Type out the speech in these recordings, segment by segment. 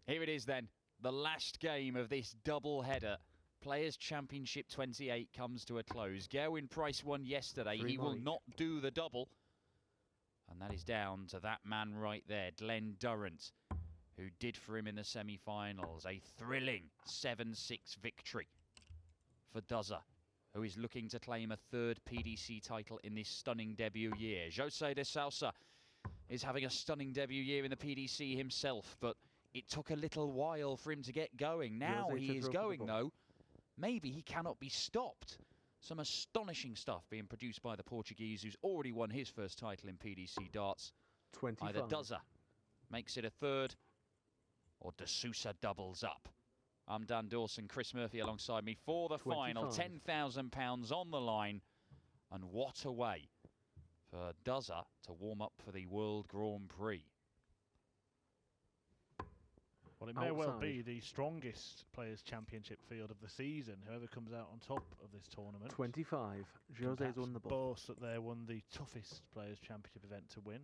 Here it is then, the last game of this double header. Players' Championship 28 comes to a close. Gerwyn Price won yesterday. He will not do the double. And that is down to that man right there, Glen Durrant, who did for him in the semi-finals. A thrilling 7-6 victory for Duzza, who is looking to claim a third PDC title in this stunning debut year. Jose de Sousa is having a stunning debut year in the PDC himself, but it took a little while for him to get going. Now he is going, though. Maybe he cannot be stopped. Some astonishing stuff being produced by the Portuguese, who's already won his first title in PDC darts. 25. Either Duzza makes it a third, or de Sousa doubles up. I'm Dan Dawson, Chris Murphy alongside me for the 25. Final. £10,000 on the line. And what a way for Duzza to warm up for the World Grand Prix. Well, it may well be the strongest Players' Championship field of the season. Whoever comes out on top of this tournament. 25. Jose's won the ball. Boast that they won the toughest Players' Championship event to win.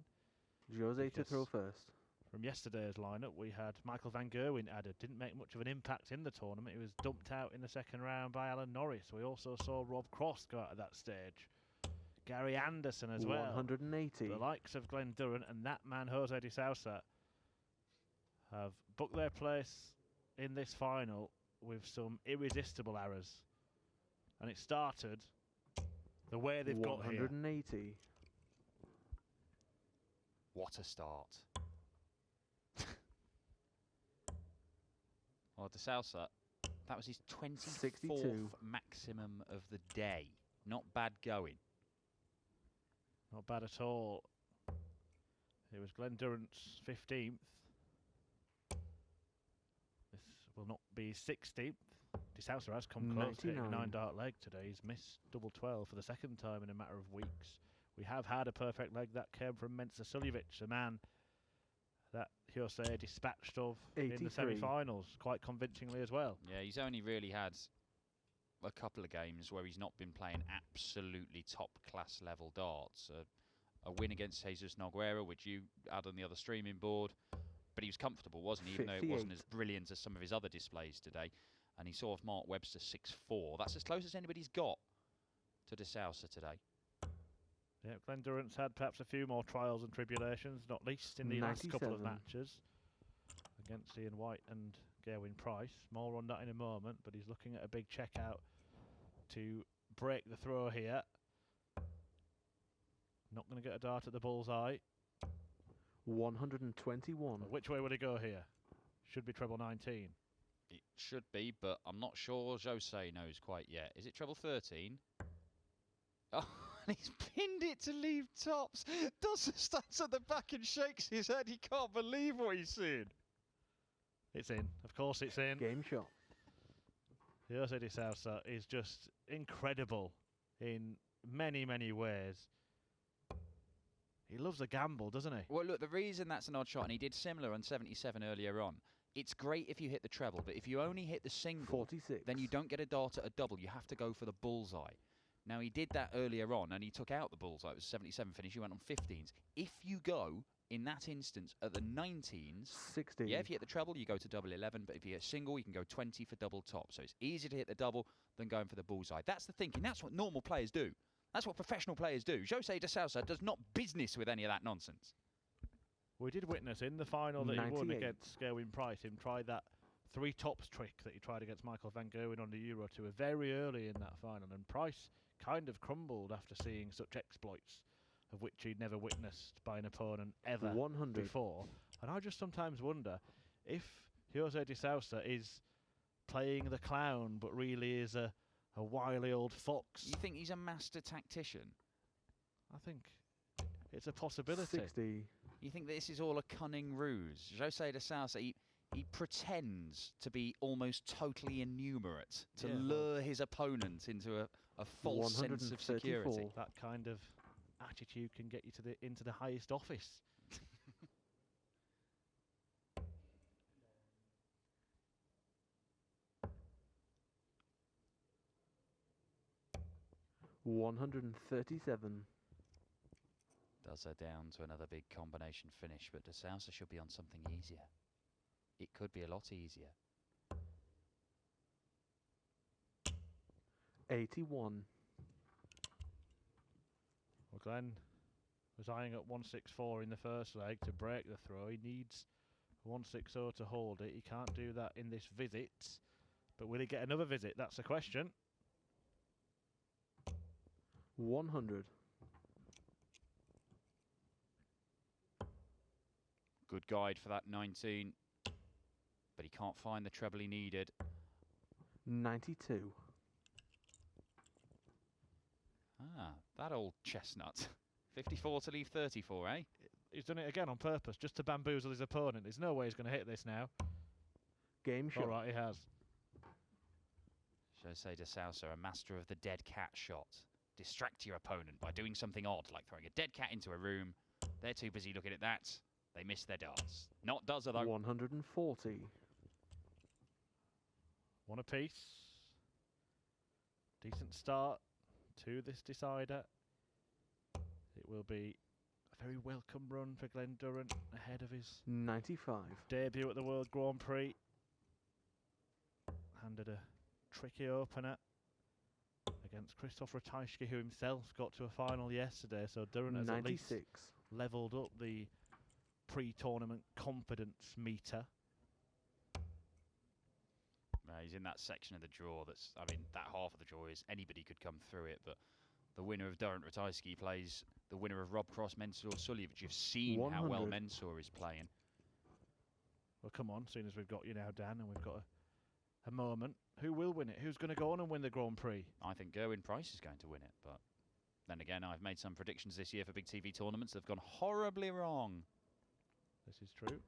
Jose to throw first. From yesterday's lineup, we had Michael van Gerwen added. Didn't make much of an impact in the tournament. He was dumped out in the second round by Alan Norris. We also saw Rob Cross go out at that stage. Gary Anderson as well. 180. The likes of Glen Durrant and that man Jose de Sousa have booked their place in this final with some irresistible errors. And it started the way they've got here. 180. What a start. Well, de Sousa, that was his 24th 62. maximum of the day. Not bad going. Not bad at all. It was Glen Durrant's 15th. This will not be 16th. De Sousa has come close to hitting a 9-dart leg today. He's missed double 12 for the second time in a matter of weeks. We have had a perfect leg that came from Mensa Suljovic, a man that Jose dispatched of 83. In the semi-finals, quite convincingly as well. Yeah, he's only really had a couple of games where he's not been playing absolutely top-class level darts. A win against Jesus Nogueira, which you had on the other streaming board. But he was comfortable, wasn't he? Even though it wasn't as brilliant as some of his other displays today. And he saw Mark Webster 6-4. That's as close as anybody's got to de Sousa today. Yeah, Glen Durrant's had perhaps a few more trials and tribulations, not least in the last couple of matches against Ian White and Gerwyn Price. More on that in a moment, but he's looking at a big check out to break the throw here. Not going to get a dart at the bullseye. 121. Which way would he go here? Should be treble 19. It should be, but I'm not sure Jose knows quite yet. Is it treble 13? Oh, and he's pinned it to leave tops. Dawson stands at the back and shakes his head. He can't believe what he's seeing. It's in. Of course it's in. Game shot. Jose de Sousa is just incredible in many, many ways. He loves a gamble, doesn't he? Well, look, the reason that's an odd shot, and he did similar on 77 earlier on, it's great if you hit the treble, but if you only hit the single, 46. Then you don't get a dart at a double. You have to go for the bullseye. Now, he did that earlier on, and he took out the bullseye. It was a 77 finish. He went on 15s. If you go, in that instance, at the 19s... 16. Yeah, if you hit the treble, you go to double 11, but if you hit single, you can go 20 for double top. So it's easier to hit the double than going for the bullseye. That's the thinking. That's what normal players do. That's what professional players do. Jose de Sousa does not business with any of that nonsense. We did witness in the final that 98. he won against Gerwyn Price, him try that three tops trick that he tried against Michael van Gerwen on the Euro Tour very early in that final. And Price kind of crumbled after seeing such exploits, of which he'd never witnessed by an opponent ever 100. before. And I just sometimes wonder if Jose de Sousa is playing the clown, but really is a wily old fox. You think he's a master tactician? I think it's a possibility. 60. You think this is all a cunning ruse? Jose de Sousa, he pretends to be almost totally innumerate to lure his opponent into a false sense of security. That kind of attitude can get you to into the highest office. 137. Does her down to another big combination finish, but de Sousa should be on something easier. it could be a lot easier. 81. Well, Glen was eyeing at 164 in the first leg to break the throw. He needs 160 to hold it. He can't do that in this visit. But will he get another visit? That's the question. 100. Good guide for that 19. But he can't find the treble he needed. 92. Ah, that old chestnut. 54 to leave 34, eh? He's done it again on purpose, just to bamboozle his opponent. There's no way he's going to hit this now. Game shot. All right, he has. Sousa de Sousa, a master of the dead cat shot. Distract your opponent by doing something odd, like throwing a dead cat into a room. They're too busy looking at that. They miss their darts. Not does though. 140. One apiece. Decent start to this decider. It will be a very welcome run for Glen Durrant ahead of his 95. debut at the World Grand Prix. Handed a tricky opener against Krzysztof Ratajski, who himself got to a final yesterday. So Durrant has 96. at least levelled up the pre-tournament confidence meter. He's in that section of the draw that's, I mean, that half of the draw is anybody could come through it, but the winner of Durrant Ratajski plays the winner of Rob Cross, Mensur Suljevic. You've seen 100. how well Mensur is playing. Well, come on, seeing as we've got you now, Dan, and we've got a moment. Who will win it? Who's going to go on and win the Grand Prix? I think Gerwyn Price is going to win it, but then again, I've made some predictions this year for big TV tournaments that have gone horribly wrong. This is true.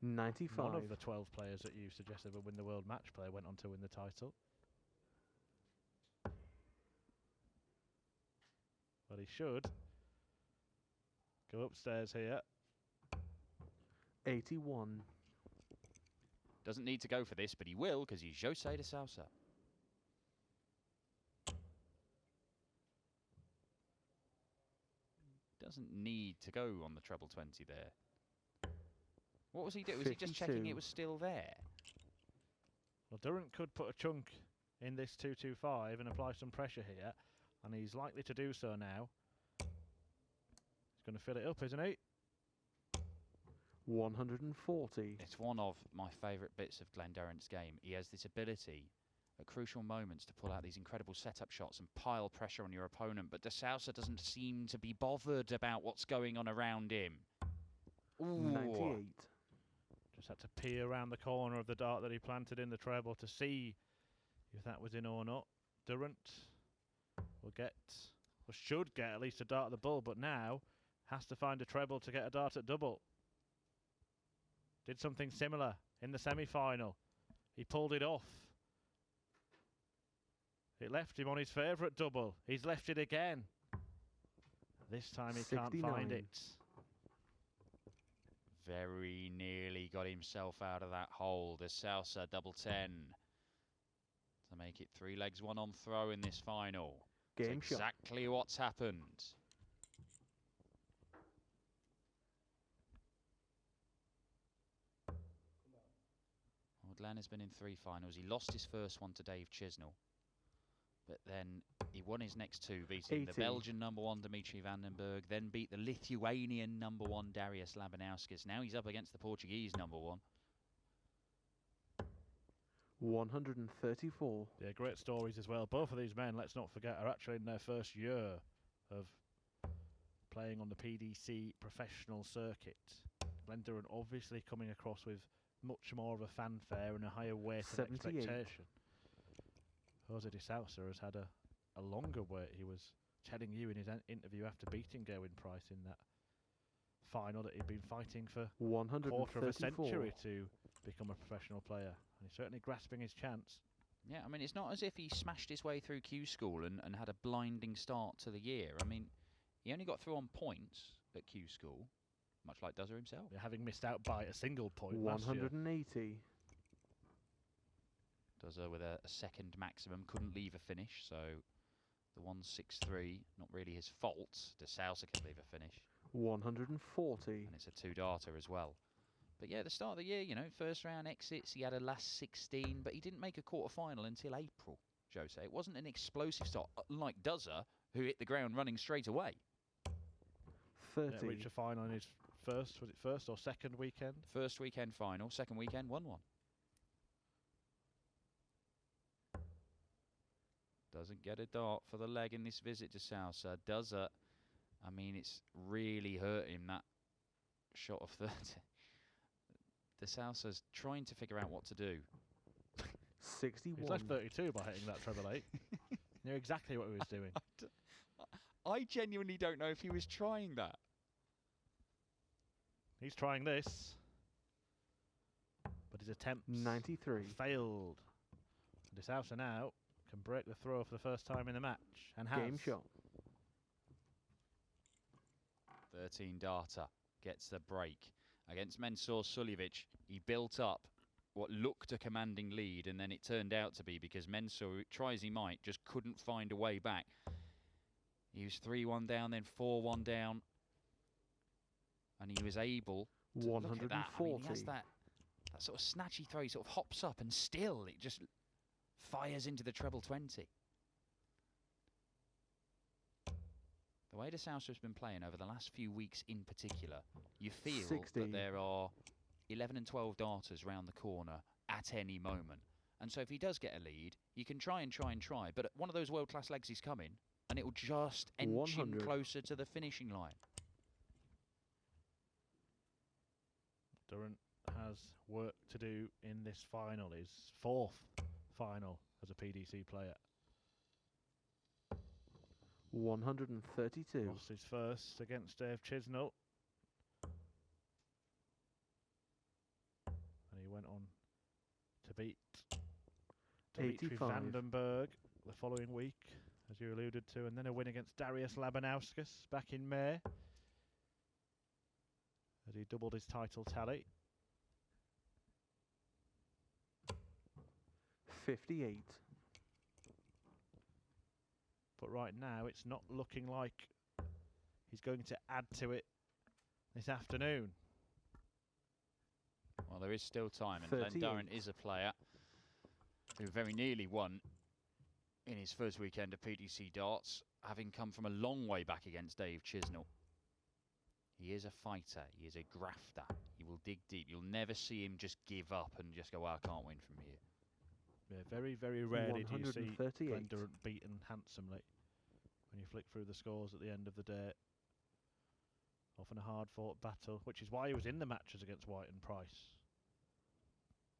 95. None of the 12 players that you suggested would win the World Match Play went on to win the title. But he should go upstairs here. 81. Doesn't need to go for this, but he will, because he's Sousa de Sousa. Doesn't need to go on the treble 20 there. What was he doing? Was he just checking it was still there? Well, Durrant could put a chunk in this 225 and apply some pressure here, and he's likely to do so now. He's going to fill it up, isn't he? 140. It's one of my favourite bits of Glen Durrant's game. He has this ability at crucial moments to pull out these incredible setup shots and pile pressure on your opponent, but de Sousa doesn't seem to be bothered about what's going on around him. Ooh. 98. Just had to peer around the corner of the dart that he planted in the treble to see if that was in or not. Durrant will get, or should get, at least a dart at the bull, but now has to find a treble to get a dart at double. Did something similar in the semi-final. He pulled it off. It left him on his favourite double. He's left it again. This time he 69. can't find it. Very nearly got himself out of that hole. De Sousa double 10 to make it 3 legs, 1 on throw in this final. Game It's shot. exactly what's happened. Well, Glen has been in 3 finals. He lost his first one to Dave Chisnell, but then he won his next 2, beating the 80. Belgian #1 Dimitri van den Berg, then beat the Lithuanian #1 Darius Labanauskas. Now he's up against the Portuguese #1. 134. Yeah, great stories as well. Both of these men, let's not forget, are actually in their first year of playing on the PDC professional circuit. Glen Durrant obviously coming across with much more of a fanfare and a higher weight of 78. expectation. Jose de Sousa has had a longer wait. He was telling you in his interview after beating Gerwyn Price in that final that he'd been fighting for a quarter of a 134. century to become a professional player. And he's certainly grasping his chance. Yeah, I mean, it's not as if he smashed his way through Q School and had a blinding start to the year. I mean, he only got through on points at Q School, much like Dozer himself. Yeah, having missed out by a single point last year. 180. Dozer with a second maximum, couldn't leave a finish, so the 163, not really his fault. De Sousa can leave a finish. 140. And it's a 2-darter as well. But yeah, the start of the year, you know, first round exits, he had a last 16, but he didn't make a quarter-final until April, Jose. It wasn't an explosive start, like Duzza, who hit the ground running straight away. 30. Yeah, reached a final in his first, was it first or second weekend? First weekend final, second weekend 1-1. Doesn't get a dart for the leg in this visit to Sousa. Duzza, I mean, it's really hurt him, that shot of 30. De Sousa's trying to figure out what to do. 61. He's left 32 by hitting that treble 8. Knew exactly what he was doing. I genuinely don't know if he was trying that. He's trying this, but his attempt 93. failed. De Sousa now can break the throw for the first time in the match, and has. Game shot. 13 darter gets the break against Mensur Suljevic. He built up what looked a commanding lead, and then it turned out to be, because Mensur, try as he might, just couldn't find a way back. He was 3-1 down, then 4-1 down, and he was able to 140. look at that. I mean, he has that sort of snatchy throw. He sort of hops up, and still it just fires into the treble 20. The way De Sousa has been playing over the last few weeks in particular, you feel 60. that there are 11 and 12 darters round the corner at any moment. And so if he does get a lead, you can try and try and try, but one of those world-class legs is coming, and it will just inch him 100. closer to the finishing line. Durrant has work to do in this final, his fourth final as a PDC player. 132. Lost his first against Dave Chisnell. And he went on to beat Dimitri 85. Vandenberg the following week, as you alluded to, and then a win against Darius Labanauskas back in May, as he doubled his title tally. 58. But right now, it's not looking like he's going to add to it this afternoon. Well, there is still time, and Glen Durrant is a player who very nearly won in his first weekend of PDC darts, having come from a long way back against Dave Chisnell. He is a fighter. He is a grafter. He will dig deep. You'll never see him just give up and just go, well, I can't win from here. Yeah, very, very rarely do you see 138. Glen Durrant beaten handsomely when you flick through the scores at the end of the day. Often a hard-fought battle, which is why he was in the matches against White and Price.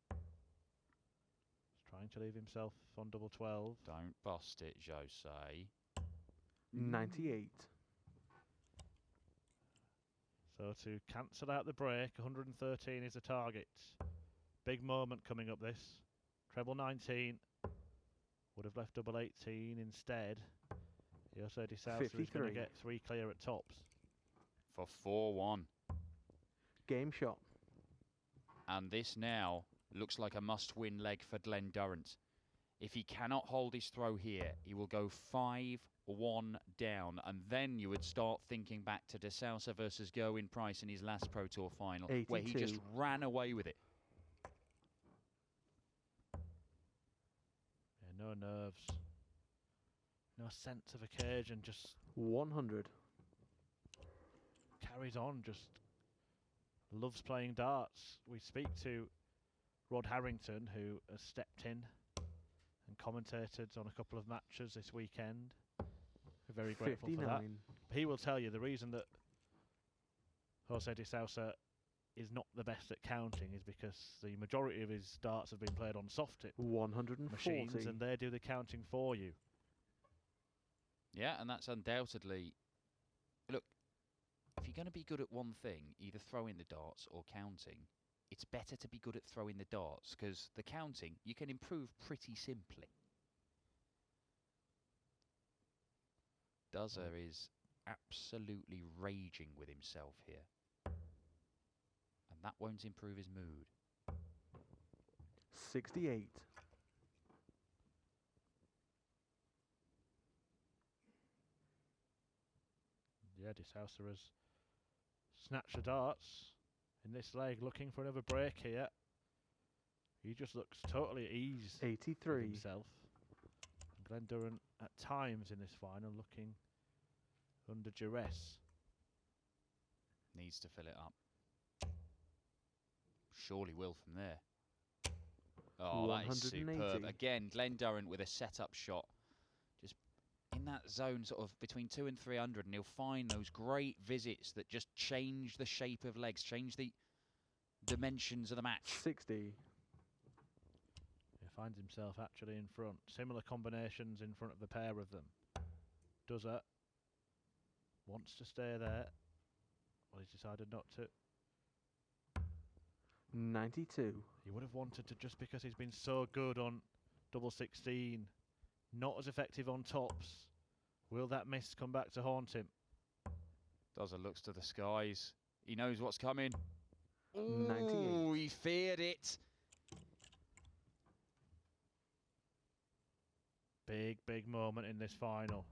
He's trying to leave himself on double 12. Don't bust it, Jose. 98. So to cancel out the break, 113 is the target. Big moment coming up this. Treble 19 would have left double 18 instead. He also decided he's going to get 3 clear at tops. For 4-1. Game shot. And this now looks like a must-win leg for Glen Durrant. If he cannot hold his throw here, he will go 5-1 down, and then you would start thinking back to De Sousa versus Gerwyn Price in his last Pro Tour final, 82. where he just ran away with it. Yeah, no nerves. No sense of occasion, just 100. carries on, just loves playing darts. We speak to Rod Harrington, who has stepped in and commentated on a couple of matches this weekend. We're very grateful 59. for that. He will tell you the reason that Jose De Sousa is not the best at counting is because the majority of his darts have been played on soft tip 140. machines, and they do the counting for you. Yeah, and that's undoubtedly... Look, if you're going to be good at one thing, either throwing the darts or counting, it's better to be good at throwing the darts, because the counting, you can improve pretty simply. Duzza is absolutely raging with himself here. And that won't improve his mood. 68. Yeah, De Sousa has snatched the darts in this leg, looking for another break here. He just looks totally at ease with 83. himself. And Glen Durrant at times in this final looking under duress. Needs to fill it up. Surely will from there. Oh, that is superb. 180. Again, Glen Durrant with a setup shot. Just in that zone, sort of between 200 and 300, and he'll find those great visits that just change the shape of legs, change the dimensions of the match. 60. He finds himself actually in front. Similar combinations in front of the pair of them. Does it? Wants to stay there. Well, he's decided not to. 92. He would have wanted to, just because he's been so good on double 16, not as effective on tops. Will that miss come back to haunt him? Dozer looks to the skies. He knows what's coming. 98. He feared it. Big moment in this final.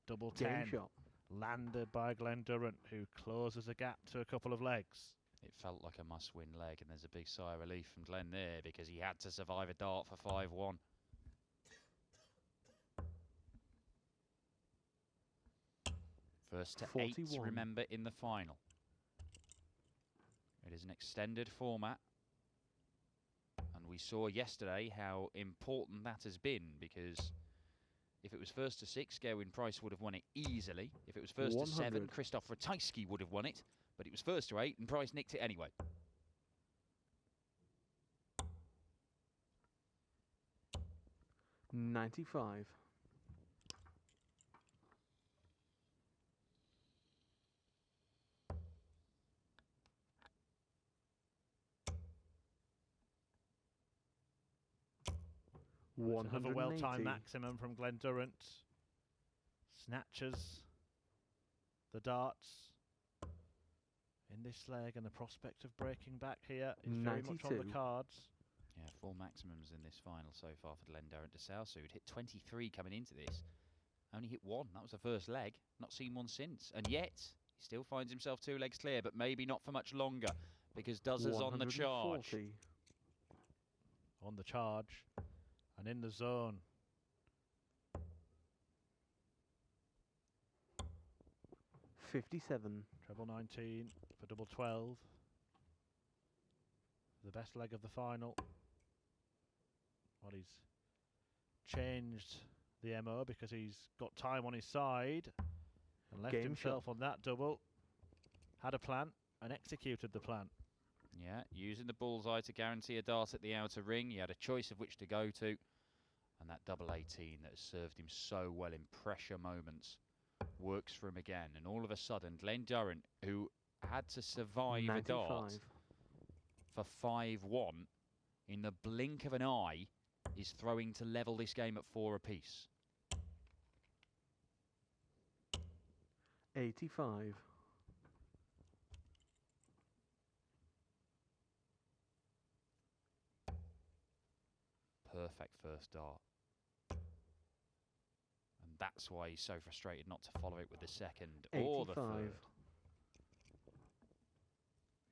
Double 10. Game shot. Landed by Glen Durrant, who closes the gap to a couple of legs. It felt like a must-win leg, and there's a big sigh of relief from Glen there because he had to survive a dart for 5-1. First to 8, 41. remember, in the final. It is an extended format, and we saw yesterday how important that has been, because if it was first to 6, Gerwyn Price would have won it easily. If it was first 100. to 7, Krzysztof Ratajski would have won it. But it was first to 8, and Price nicked it anyway. $95. Another well-timed 180. maximum from Glen Durrant. Snatches the darts in this leg, and the prospect of breaking back here is very much on the 92. cards. Yeah, 4 maximums in this final so far for Glen Durrant de Sousa, who'd hit 23 coming into this. Only hit 1. That was the first leg. Not seen one since. And yet, he still finds himself 2 legs clear, but maybe not for much longer, because Dozer's on the charge. 140. On the charge and in the zone. 57. Treble 19 for double 12. The best leg of the final. Well, he's changed the MO because he's got time on his side and left Game himself shot. on that double. Had a plan and executed the plan. Yeah, using the bullseye to guarantee a dart at the outer ring. He had a choice of which to go to. And that double 18 that has served him so well in pressure moments works for him again. And all of a sudden, Glen Durrant, who had to survive 95. a dart for 5-1, in the blink of an eye, is throwing to level this game at 4 apiece. 85. Perfect first dart. And that's why he's so frustrated not to follow it with the second or the 85. third.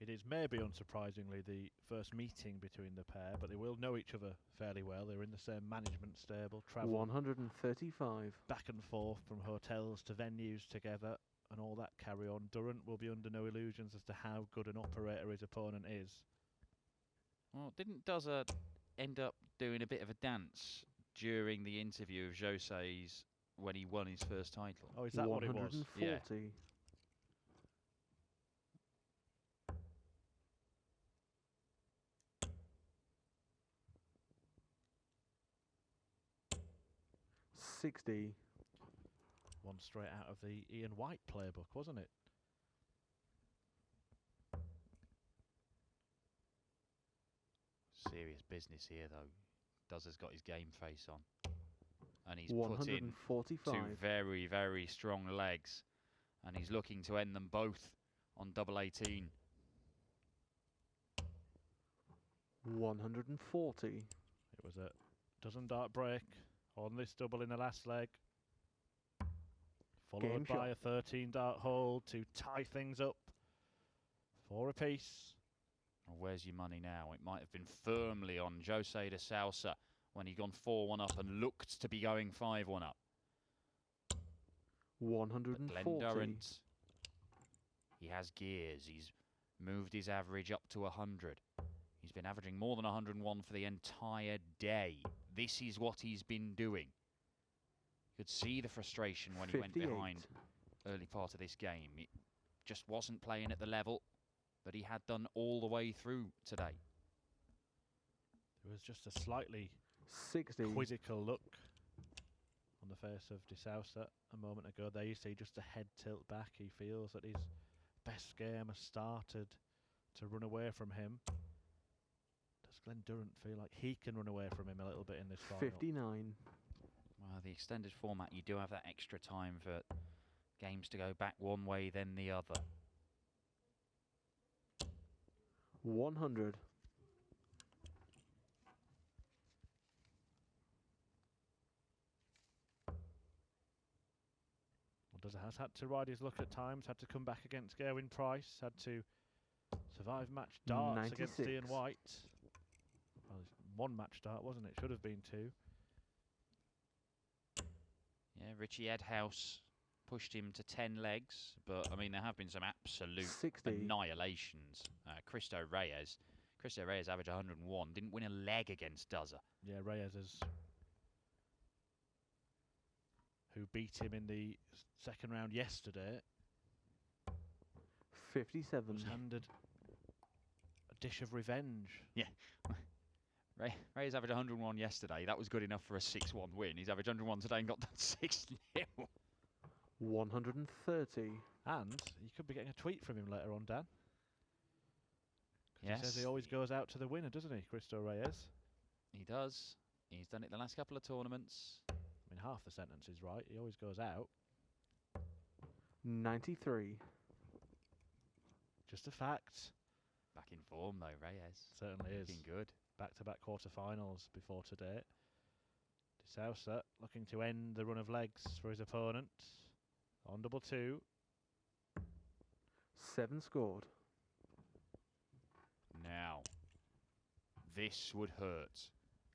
It is maybe unsurprisingly the first meeting between the pair, but they will know each other fairly well. They're in the same management stable, travel 135. back and forth from hotels to venues together and all that carry on. Durrant will be under no illusions as to how good an operator his opponent is. Well, didn't Dozer end up doing a bit of a dance during the interview of José's when he won his first title? Oh, is that what it was? 140. Yeah. $60. One straight out of the Ian White playbook, wasn't it? Serious business here, though. Dozer's got his game face on. And he's put in 145. 2 very, very strong legs. And he's looking to end them both on double 18. 140. It was a dozen dart break on this double in the last leg. Followed Game by shot. a 13 dart hold to tie things up. 4 apiece. Well, where's your money now? It might have been firmly on Jose de Sousa when he'd gone 4-1 up and looked to be going 5-1 up. 140. But Glen Durrant, he has gears. He's moved his average up to 100. He's been averaging more than 101 for the entire day. This is what he's been doing. You could see the frustration when he went behind early part of this game. It just wasn't playing at the level that he had done all the way through today. There was just a slightly 60. quizzical look on the face of de Sousa a moment ago. There you see just a head tilt back. He feels that his best game has started to run away from him. Does Glen Durrant feel like he can run away from him a little bit in this final? 59. Well, the extended format, you do have that extra time for games to go back one way, then the other. 100. Has had to ride his luck at times, had to come back against Gerwin Price, had to survive match darts 96. against Ian White. Well, it's one match dart, wasn't it? Should have been 2. Yeah, Richie Edhouse pushed him to 10 legs, but I mean, there have been some absolute 60. annihilations. Cristo Reyes averaged 101, didn't win a leg against Duzza. Yeah, Reyes is who beat him in the second round yesterday. 57. Was handed a dish of revenge. Yeah. Reyes averaged 101 yesterday. That was good enough for a 6-1 win. He's averaged 101 today and got done 6-0. 130. And you could be getting a tweet from him later on, Dan. Yes. He says he always goes out to the winner, doesn't he, Cristo Reyes? He does. He's done it the last couple of tournaments. I mean, half the sentence is right. He always goes out. 93. Just a fact. Back in form, though, Reyes. Certainly is. Looking good. Back-to-back quarterfinals before today. De Sousa looking to end the run of legs for his opponent. On double 2. 7 scored. Now, this would hurt.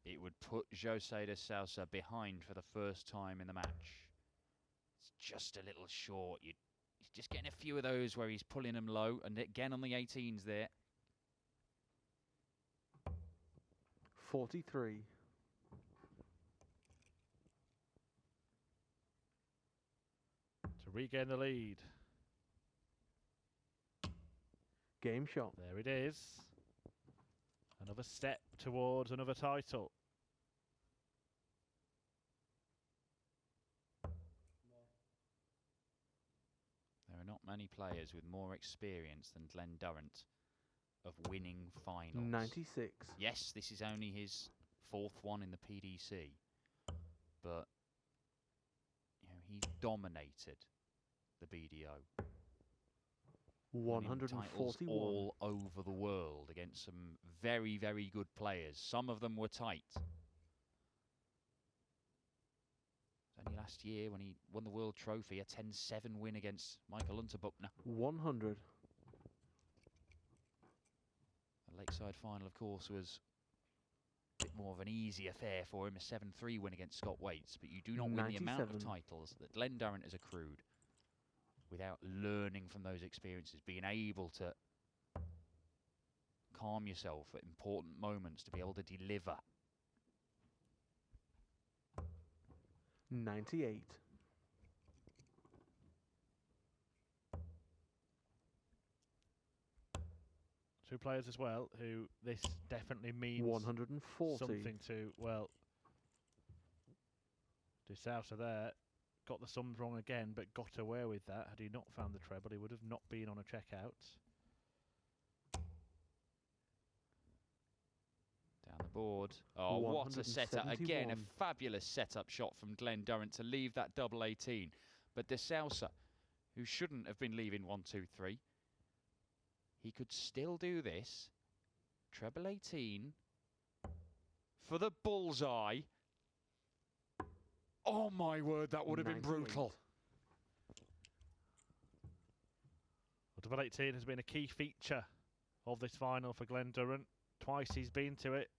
It would put Jose de Sousa behind for the first time in the match. It's just a little short. He's just getting a few of those where he's pulling them low. And again on the 18s there. 43. To regain the lead. Game shot. There it is. Another step towards another title. There are not many players with more experience than Glen Durrant of winning finals. 96. Yes, this is only his 4th one in the PDC, but you know, he's dominated the BDO. 141. All over the world against some very, very good players. Some of them were tight. Only last year when he won the World Trophy, a 10-7 win against Michael Unterbuchner. 100. The Lakeside final, of course, was a bit more of an easy affair for him, a 7-3 win against Scott Waits. But you do not win the amount of titles that Glen Durrant has accrued without learning from those experiences, being able to calm yourself at important moments, to be able to deliver. 98. Two players as well who this definitely means 140. something to. Well, De Sousa there got the sums wrong again, but got away with that. Had he not found the treble, he would have not been on a checkout. Down the board. Oh, what a setup. Again, a fabulous setup shot from Glen Durrant to leave that double 18. But De Sousa, who shouldn't have been leaving 1-2-3, he could still do this. Treble 18 for the bullseye. Oh my word, that would have been brutal. Well, double 18 has been a key feature of this final for Glen Durrant. Twice he's been to it.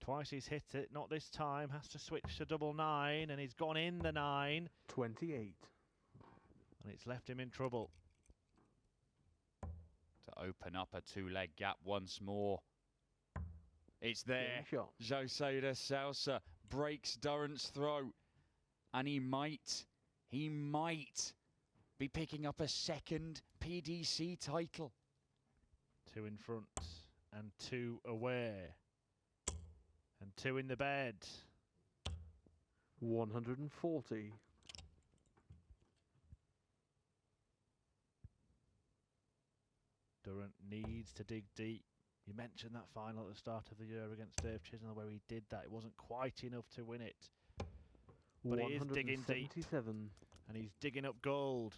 Twice he's hit it. Not this time. Has to switch to double 9, and he's gone in the 9. 28. And it's left him in trouble. To open up a two-leg gap once more. It's there. Jose de Sousa breaks Durrant's throat. And he might be picking up a second PDC title. 2 in front and 2 away. And 2 in the bed. 140. Durrant needs to dig deep. You mentioned that final at the start of the year against Dave Chisnell where he did that. It wasn't quite enough to win it. But he is digging deep. And he's digging up gold.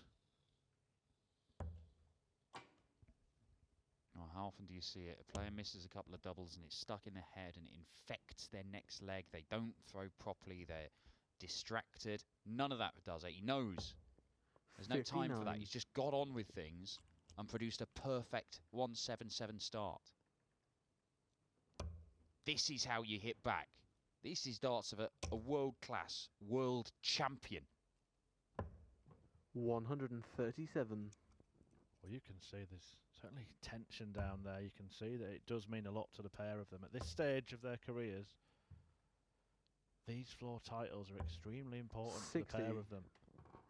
Oh, how often do you see it? A player misses a couple of doubles and it's stuck in their head and it infects their next leg. They don't throw properly. They're distracted. None of that does it. He knows. There's no time for that. He's just got on with things and produced a perfect 177 start. This is how you hit back. This is darts of a world-class, world champion. 137. Well, you can see there's certainly tension down there. You can see that it does mean a lot to the pair of them. At this stage of their careers, these floor titles are extremely important to the pair of them.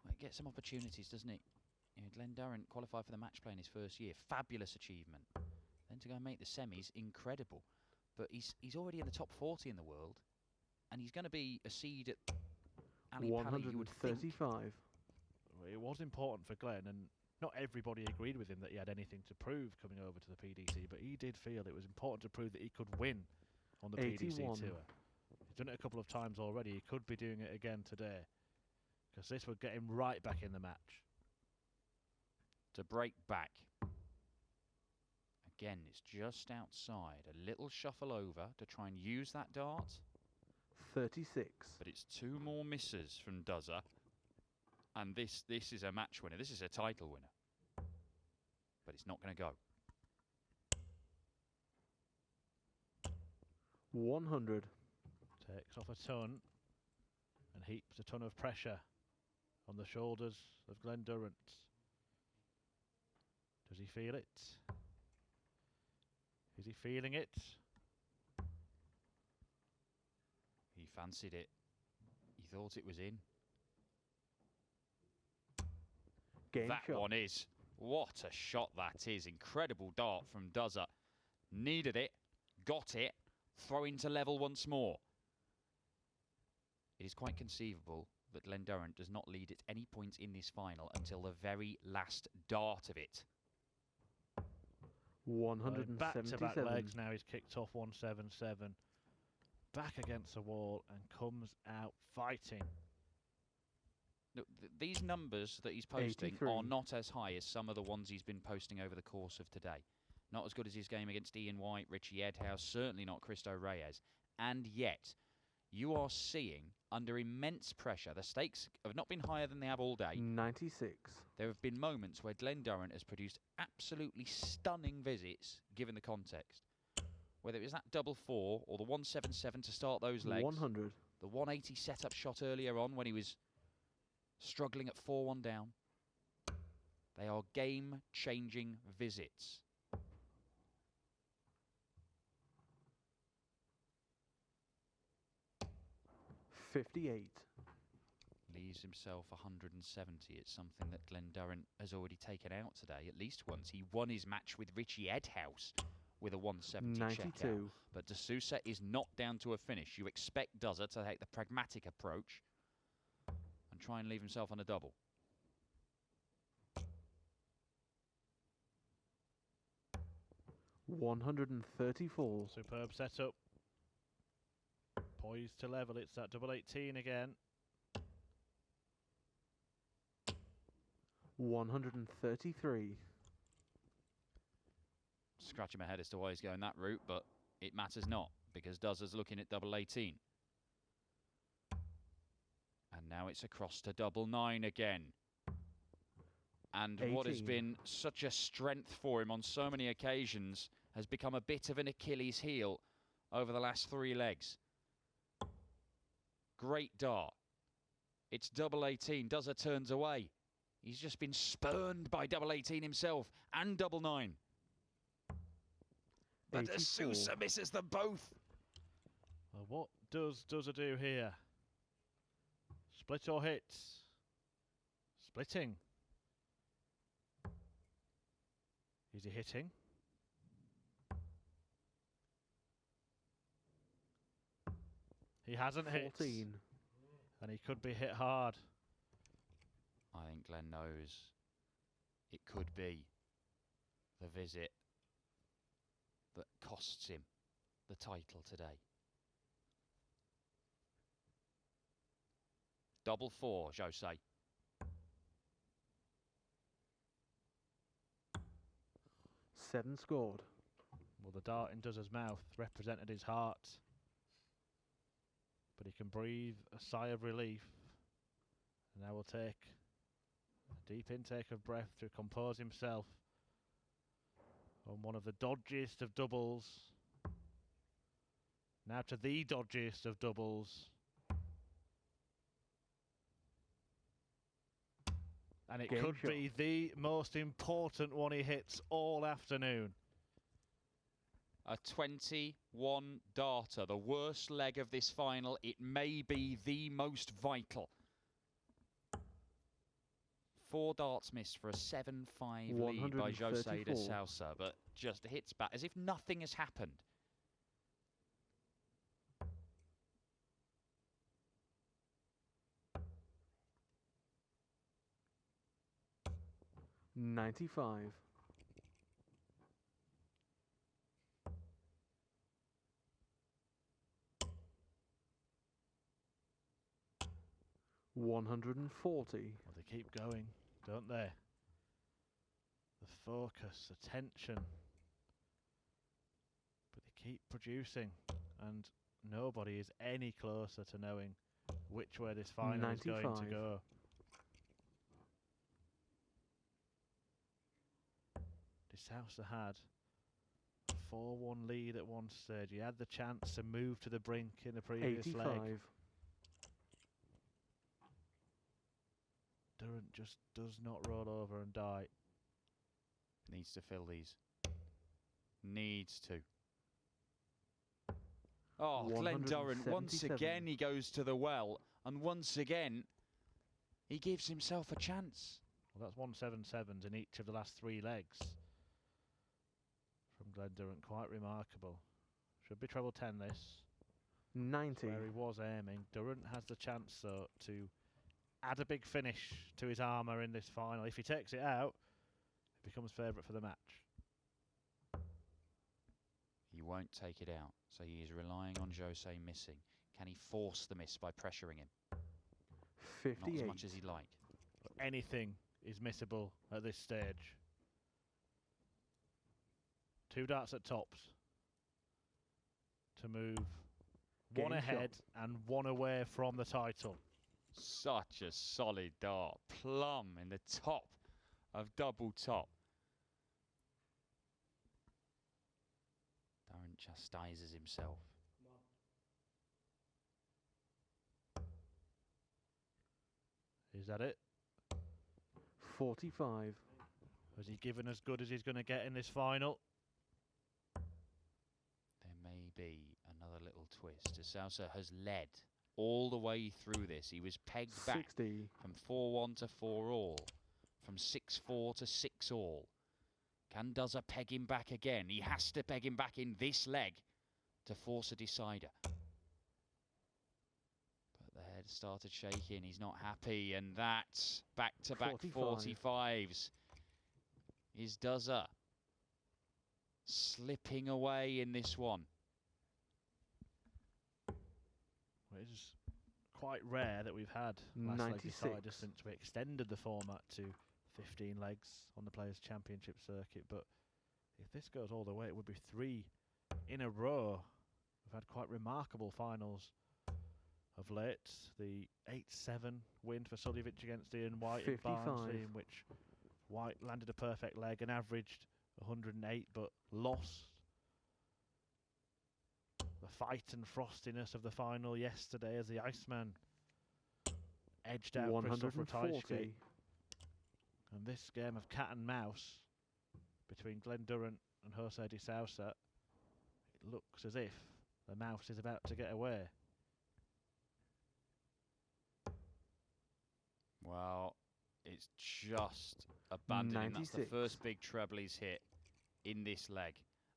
Well, it gets some opportunities, doesn't it? You know, Glen Durrant qualified for the match play in his first year. Fabulous achievement. Then to go and make the semis, incredible. But he's already in the top 40 in the world. And he's going to be a seed at Ali Pali, you would think. 135. It was important for Glen, and not everybody agreed with him that he had anything to prove coming over to the PDC, but he did feel it was important to prove that he could win on the 81. PDC tour. He's done it a couple of times already. He could be doing it again today, because this would get him right back in the match. To break back. Again, it's just outside. A little shuffle over to try and use that dart. 36. But it's 2 more misses from Duzza. And this is a match winner. This is a title winner. But it's not going to go. 100. Takes off a ton and heaps a ton of pressure on the shoulders of Glen Durrant. Does he feel it? Is he feeling it? He fancied it. He thought it was in. That one is. What a shot that is. Incredible dart from Duzza. Needed it. Got it. Throwing to level once more. It is quite conceivable that Glen Durrant does not lead at any point in this final until the very last dart of it. 177. Back-to-back legs now. He's kicked off 177. Back against the wall and comes out fighting. Look, these numbers that he's posting 83. are not as high as some of the ones he's been posting over the course of today. Not as good as his game against Ian White, Richie Edhouse, certainly not Cristo Reyes. And yet, you are seeing, under immense pressure, the stakes have not been higher than they have all day. 96. There have been moments where Glen Durrant has produced absolutely stunning visits, given the context. Whether it was that double 4 or the 177 to start those legs. 100. The 180 setup shot earlier on when he was struggling at 4-1 down. They are game-changing visits. $58. Leaves himself 170. It's something that Glen Durrant has already taken out today, at least once. He won his match with Richie Edhouse with a 170 checkout. But de Sousa is not down to a finish. You expect Duzza to take the pragmatic approach and try and leave himself on a double. $134. Superb setup. Poised to level. It's that double 18 again. 133. Scratching my head as to why he's going that route, but it matters not, because Duzza's looking at double 18. And now it's across to double 9 again. And 18. What has been such a strength for him on so many occasions has become a bit of an Achilles heel over the last 3 legs. Great dart. It's double 18. Dozer turns away. He's just been spurned by double 18 himself and double 9. But Sousa misses them both. Well, what does Dozer do here? Split or hits? Splitting. Is he hitting? He hasn't hit. 14. And he could be hit hard. I think Glen knows it could be the visit that costs him the title today. Double 4, Jose. Seven scored. Well, the dart in Dozer's mouth represented his heart. But he can breathe a sigh of relief. And now will take a deep intake of breath to compose himself on one of the dodgiest of doubles. Now to the dodgiest of doubles. And it could be the most important one he hits all afternoon. A 21 darter, the worst leg of this final. It may be the most vital. 4 darts missed for a 7-5 lead by Jose de Sousa, but just hits back as if nothing has happened. $95. $140. Well, they keep going, don't they? The focus, the tension. But they keep producing, and nobody is any closer to knowing which way this final is going to go. De Sousa had a 4-1 lead at one stage. He had the chance to move to the brink in the previous 85. leg. Durrant just does not roll over and die. Needs to fill these. Needs to. Oh, Glen Durrant, once again he goes to the well, and once again he gives himself a chance. Well, that's 177s in each of the last 3 legs from Glen Durrant. Quite remarkable. Should be treble 10 this. 90. Where he was aiming. Durrant has the chance though to add a big finish to his armour in this final. If he takes it out, he becomes favourite for the match. He won't take it out, so he is relying on Jose missing. Can he force the miss by pressuring him? 58. Not as much as he'd like. But anything is missable at this stage. 2 darts at tops to move one ahead and 1 away from the title. Such a solid dart, plumb in the top of double top. Durrant chastises himself. Is that it? 45. Has he given as good as he's going to get in this final? There may be another little twist. De Sousa has led all the way through this. He was pegged 60. back from 4-1 to 4-all, from 6-4 to 6-all. Can Dozer peg him back again? He has to peg him back in this leg to force a decider. But the head started shaking. He's not happy, and that's back-to-back 45s. Is Dozer slipping away in this one? Well, it is quite rare that we've had last leg decider since we extended the format to 15 legs on the Players' Championship circuit. But if this goes all the way, it would be 3 in a row. We've had quite remarkable finals of late. The 8-7 win for Suljovic against Ian White in Barnsley, in which White landed a perfect leg and averaged 108, but lost fight and frostiness of the final yesterday as the Iceman edged out Crystal 140. And this game of cat and mouse between Glen Durrant and Jose de Sousa, it looks as if the mouse is about to get away. Well, it's just abandoning. 96. That's the first big treble he's hit in this leg.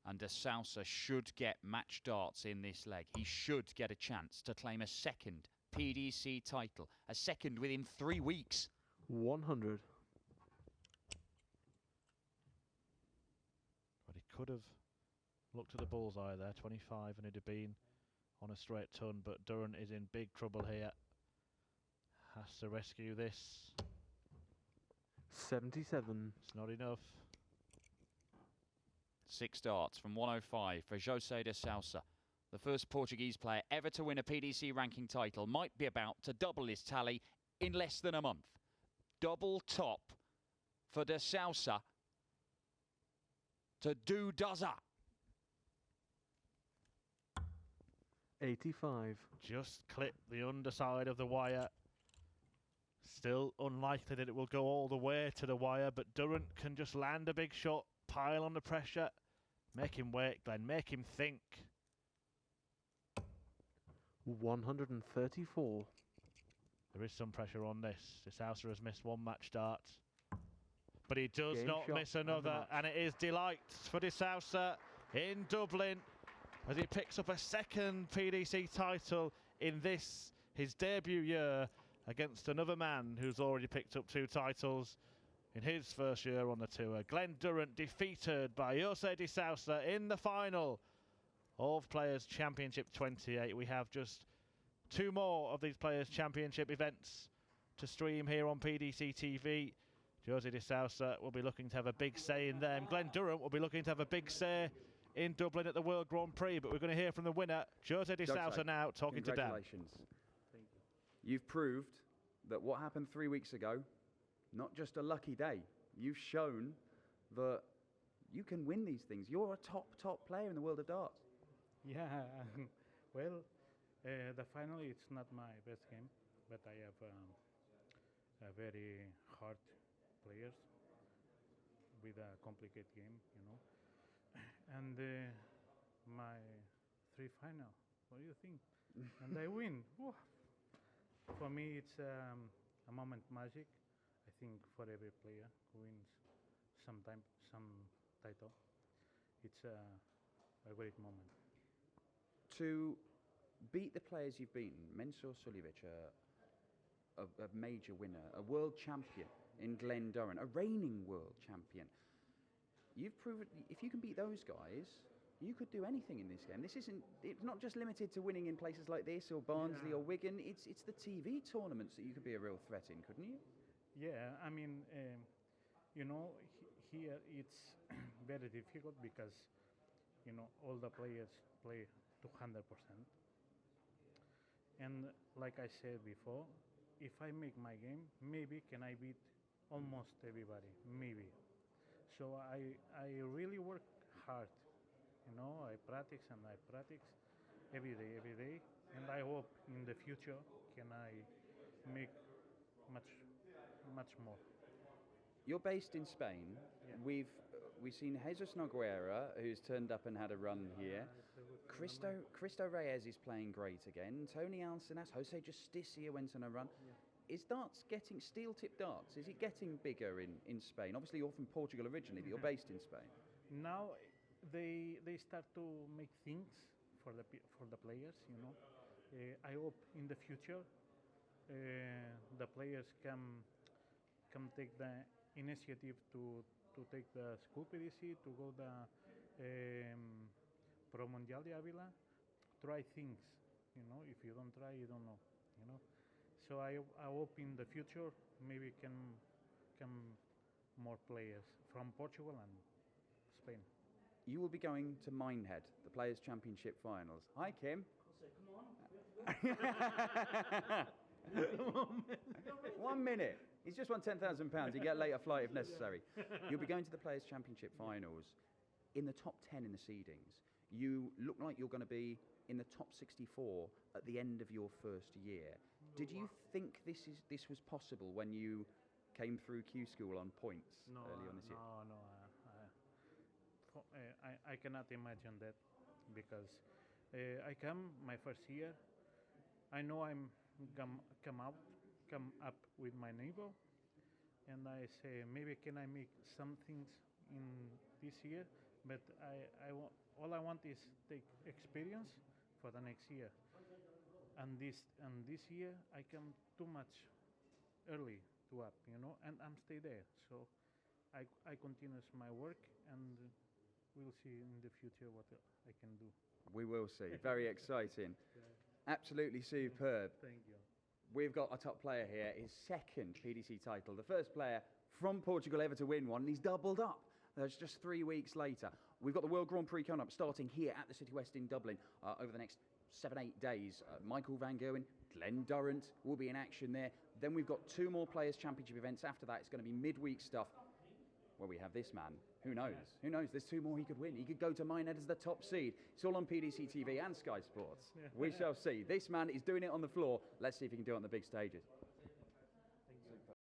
And de Sousa should get match darts in this leg. He should get a chance to claim a second PDC title. A second within 3 weeks. 100. But he could have looked at the bullseye there, 25, and he'd have been on a straight ton. But Durrant is in big trouble here. Has to rescue this. 77. It's not enough. 6 darts from 105 for Jose de Sousa. The first Portuguese player ever to win a PDC ranking title might be about to double his tally in less than a month. Double top for de Sousa to do dozer. 85. Just clip the underside of the wire. Still unlikely that it will go all the way to the wire, but Durrant can just land a big shot, pile on the pressure, make him wait, Glenn, make him think. 134. There is some pressure on this. De Sousa has missed one match start, but he does Game not shot miss and the another, match. and it is delight for De Sousa in Dublin as he picks up a second PDC title in this, his debut year, against another man who's already picked up 2 titles in his first year on the tour. Glen Durrant defeated by Jose de Sousa in the final of Players' Championship 28. We have just 2 more of these Players' Championship events to stream here on PDC TV. Jose de Sousa will be looking to have a big say in them. Glen Durrant will be looking to have a big say in Dublin at the World Grand Prix, but we're going to hear from the winner, Jose de Sousa, now talking to Dan. Congratulations. Thank you. You've proved that what happened 3 weeks ago, not just a lucky day. You've shown that you can win these things. You're a top player in the world of darts. Yeah, well, the final it's not my best game, but I have a very hard players with a complicated game, you know. And my 3 final, what do you think? And I win. Woo. For me, it's a moment magic. I think for every player who wins some title, it's a great moment. To beat the players you've beaten, Mensur Suljovic, a major winner, a world champion in Glen Durrant, a reigning world champion. You've proven if you can beat those guys, you could do anything in this game. It's not just limited to winning in places like this or Barnsley or Wigan. It's the TV tournaments that you could be a real threat in, couldn't you? Yeah, I mean, you know, here it's very difficult because, you know, all the players play 200%. And like I said before, if I make my game, maybe can I beat almost everybody, maybe. So I really work hard, you know, I practice every day, and I hope in the future can I make much more. You're based in Spain. Yeah. We've seen Jesus Nogueira, who's turned up and had a run here. Cristo Reyes is playing great again. Tony Alcinas, Jose Justicia went on a run. Yeah. Is darts getting steel-tip darts? Is it getting bigger in Spain? Obviously, you're from Portugal originally, but you're based in Spain. Now they start to make things for the players, you know. I hope in the future the players can take the initiative to take the school PDC, to go the Pro Mundial de Avila, try things, you know. If you don't try, you don't know, you know. So I hope in the future maybe can more players from Portugal and Spain. You will be going to Minehead, the Players' Championship finals. Hi, Kim. Come on. 1 minute. He's just won £10,000. You get a later flight if necessary. You'll be going to the Players' Championship finals in the top 10 in the seedings. You look like you're going to be in the top 64 at the end of your first year. Did you think this was possible when you came through Q School on points early on this year? I cannot imagine that, because I come my first year. I know I'm come up with my neighbor, and I say maybe can I make some things in this year, but all I want is take experience for the next year. And this year I come too much early to up, and I'm stay there. So I continues my work, and we'll see in the future what I can do. We will see. Very exciting. Absolutely superb. Thank you. We've got a top player here, his second PDC title, the first player from Portugal ever to win one, and he's doubled up. That's just 3 weeks later. We've got the World Grand Prix coming up, starting here at the City West in Dublin over the next 7-8 days. Michael Van Gerwen, Glen Durrant will be in action there. Then we've got 2 more Players' Championship events. After that, it's going to be midweek stuff where we have this man. Who knows? Who knows? There's 2 more he could win. He could go to Minehead as the top seed. It's all on PDC TV and Sky Sports. We shall see. This man is doing it on the floor. Let's see if he can do it on the big stages.